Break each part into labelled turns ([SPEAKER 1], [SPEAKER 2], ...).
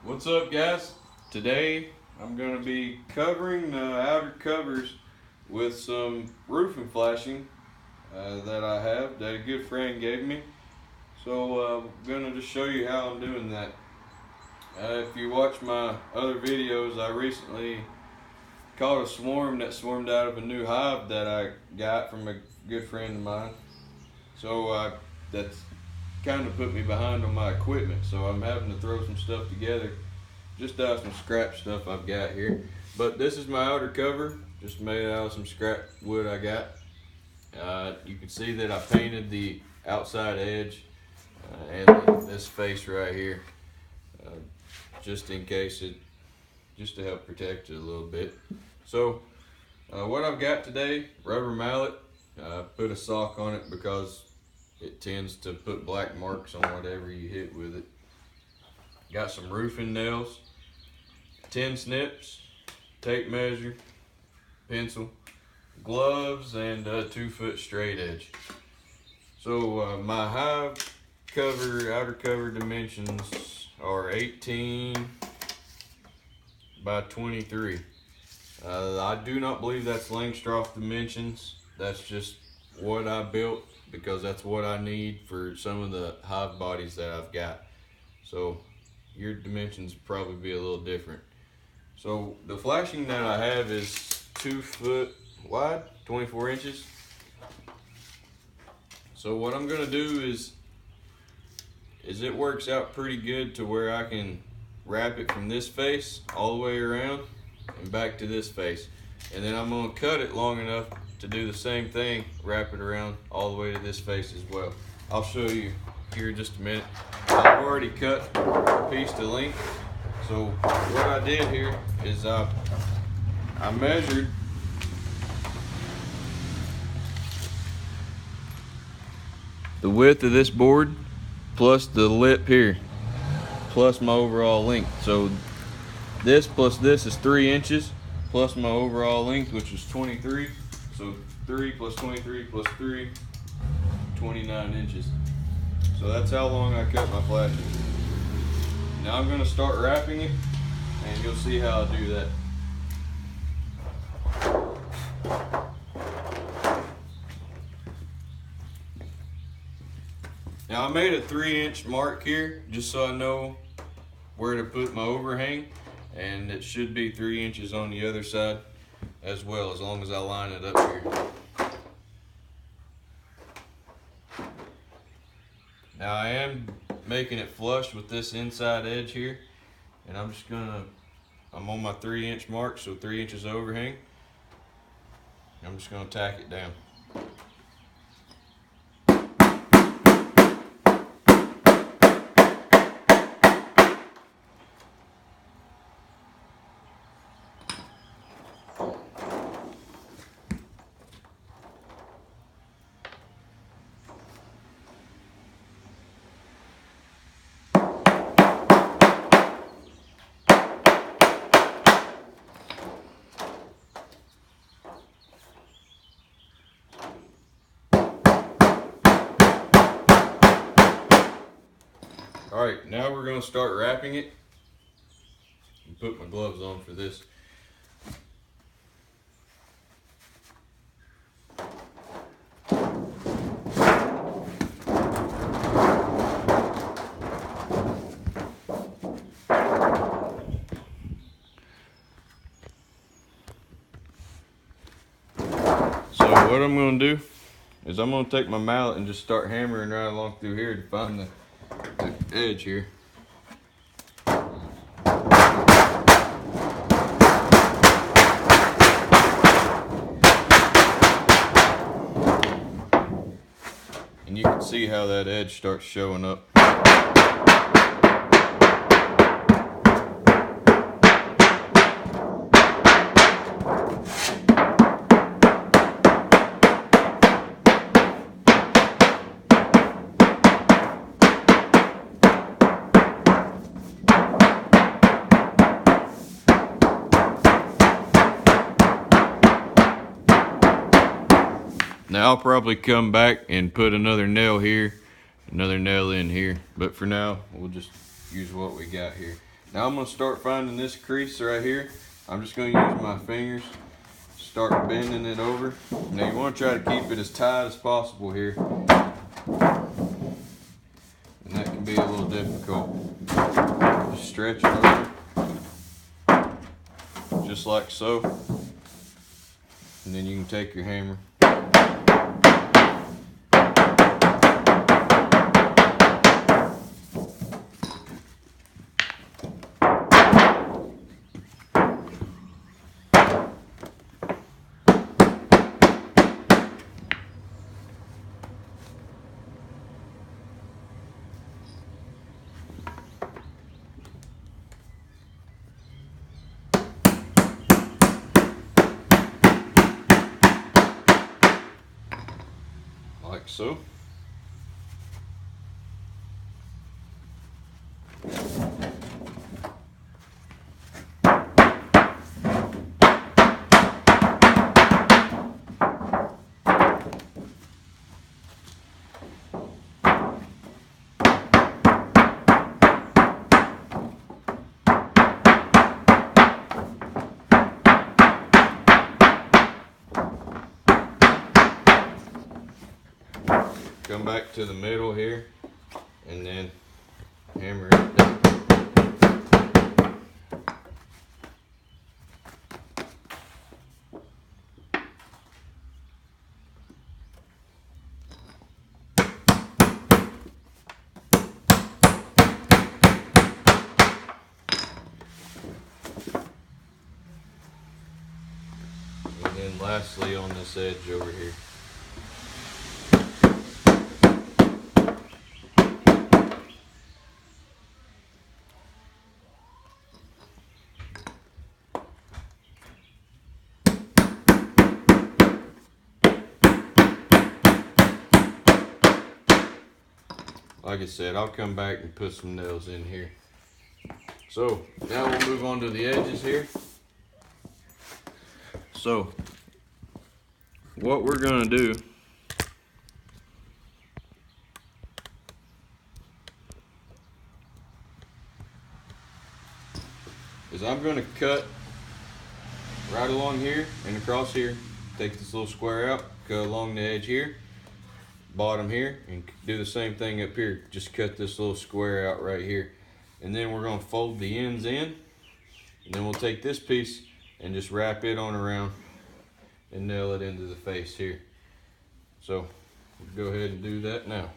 [SPEAKER 1] What's up, guys? Today I'm going to be covering the outer covers with some roofing flashing that I have that a good friend gave me. So I'm going to just show you how I'm doing that. If you watch my other videos, I recently caught a swarm that swarmed out of a new hive that I got from a good friend of mine. So that's kind of put me behind on my equipment, so I'm having to throw some stuff together just out of some scrap stuff I've got here. But this is my outer cover, just made out of some scrap wood I got. You can see that I painted the outside edge and this face right here, just in case just to help protect it a little bit. So what I've got today, rubber mallet. Put a sock on it because it tends to put black marks on whatever you hit with it. Got some roofing nails, 10 snips, tape measure, pencil, gloves, and a 2-foot straight edge. So my hive cover, outer cover dimensions are 18 by 23. I do not believe that's Langstroth dimensions. That's just what I built because that's what I need for some of the hive bodies that I've got. So your dimensions probably be a little different. So the flashing that I have is 2 foot wide, 24 inches. So what I'm gonna do is it works out pretty good to where I can wrap it from this face all the way around and back to this face. And then I'm gonna cut it long enough to do the same thing, wrap it around all the way to this face as well. I'll show you here in just a minute. I've already cut a piece to length. So what I did here is I measured the width of this board plus the lip here plus my overall length. So this plus this is 3 inches plus my overall length, which is 23. So 3 plus 23 plus 3, 29 inches. So that's how long I cut my flashing. Now I'm gonna start wrapping it and you'll see how I do that. Now I made a 3-inch mark here just so I know where to put my overhang, and it should be 3 inches on the other side as well, as long as I line it up here. Now I am making it flush with this inside edge here, and I'm on my 3-inch mark, so 3 inches overhang. I'm just gonna tack it down. All right, now we're gonna start wrapping it. And put my gloves on for this. So what I'm gonna do is I'm gonna take my mallet and just start hammering right along through here to find the edge here. And you can see how that edge starts showing up. Now I'll probably come back and put another nail here, another nail in here, but for now we'll just use what we got here. Now I'm going to start finding this crease right here. I'm just going to use my fingers, start bending it over. Now you want to try to keep it as tight as possible here. And that can be a little difficult. Just stretch it over, just like so. And then you can take your hammer. Like so. Come back to the middle here and then hammer it down. And then lastly on this edge over here. Like I said, I'll come back and put some nails in here. So now we'll move on to the edges here. So what we're gonna do is I'm gonna cut right along here and across here. Take this little square out, cut along the edge here, bottom here, and do the same thing up here. Just cut this little square out right here. And then we're gonna fold the ends in, and then we'll take this piece and just wrap it on around and nail it into the face here. So we'll go ahead and do that now.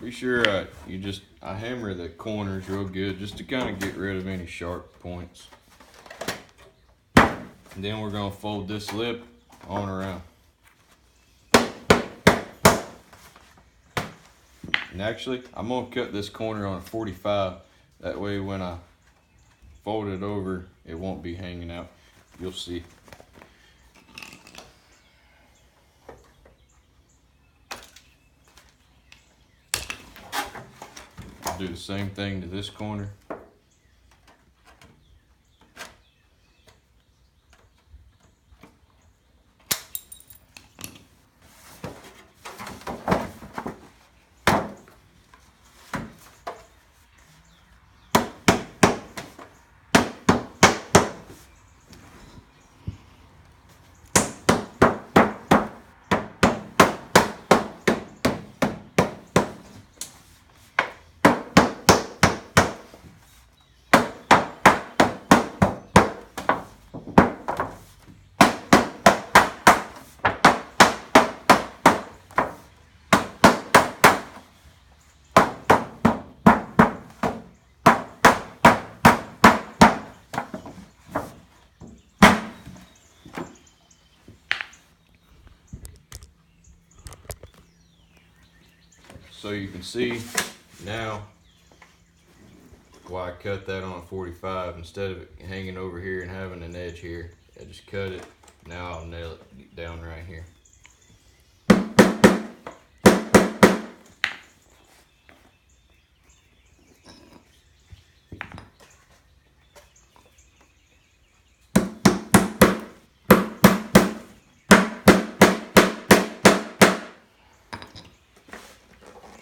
[SPEAKER 1] Be sure I hammer the corners real good just to kind of get rid of any sharp points. And then we're going to fold this lip on around. And actually, I'm gonna cut this corner on a 45. That way when I fold it over, it won't be hanging out. You'll see. I'll do the same thing to this corner. So you can see now why I cut that on a 45 instead of it hanging over here and having an edge here. I just cut it. Now I'll nail it down right here.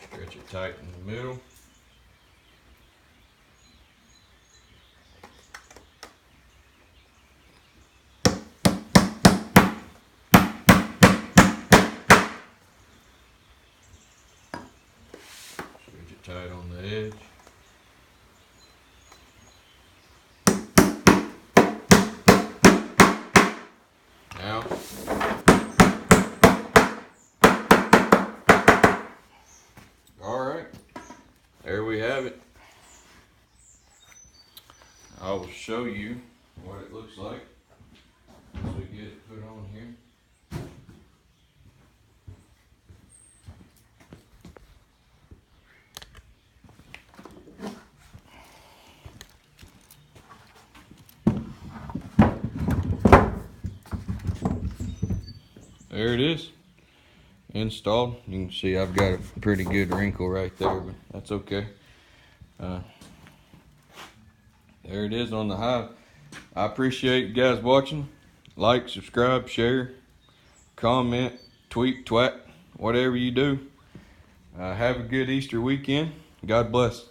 [SPEAKER 1] Stretch it tight in the middle. Stretch it tight on the edge. Now, all right, there we have it. I will show you what it looks like once we get it put on here. There it is, installed. You can see I've got a pretty good wrinkle right there, but that's okay. There it is on the hive. I appreciate you guys watching. Like, subscribe, share, comment, tweet, twat, whatever you do. Have a good Easter weekend. God bless.